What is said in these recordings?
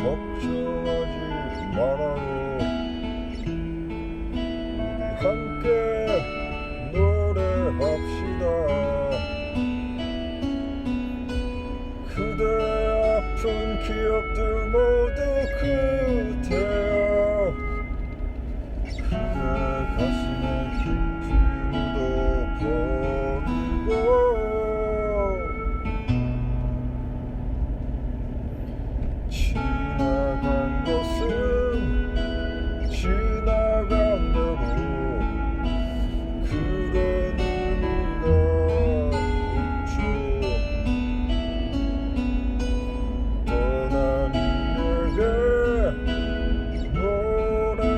걱정하지 말아요. 우리 함께 노래합시다. 그대 아픈 기억들 모두 그대야. 그대 가슴에 깊이 묻어버리고 지나간 것은 지나간 대로 그런 의미가 있죠. 떠난 이에게 노래합시다.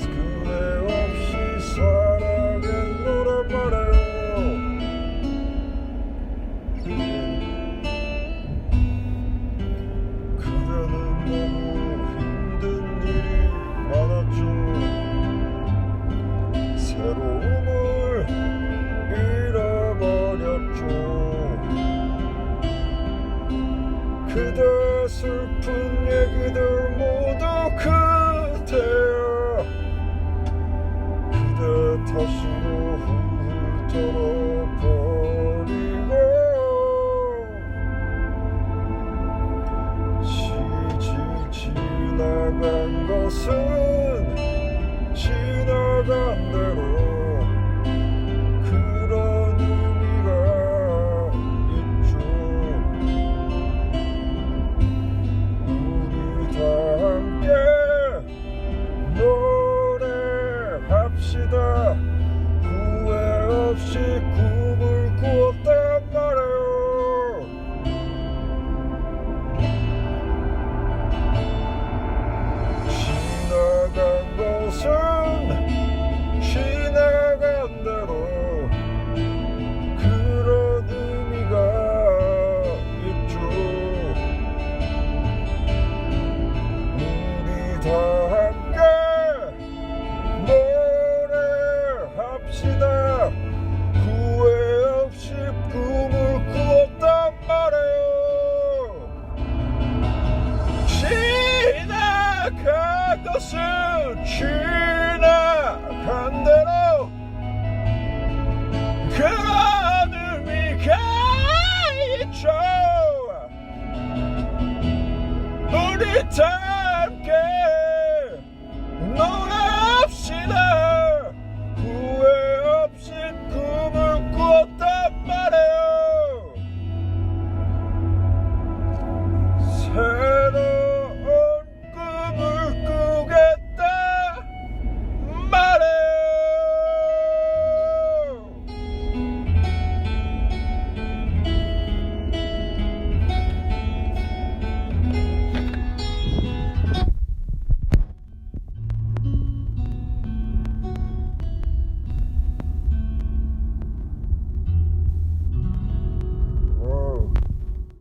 그대 없이 살아겠노란 말이에요. 그대는 너무 힘든 일이 많았죠. 새로움을 잃어버렸죠. 그대 슬픈 얘기들 모두 그대야. 그대 탓으로 훌훌 털어버리고 지나간 것은 지나간 대로 그런 의미가 있죠. 우리 다 함께 노래합시다. 후회 없이 꿈을 꾸었단 말이에요. 지나간 것은 지나간 대로 그런 의미가 있죠. 우리 다 함께 노래합시다. 후회 없이 꿈을 꾸었단 말이에요. 지나간 것은 지나간 대로 그런 의미가 있죠. 우리 다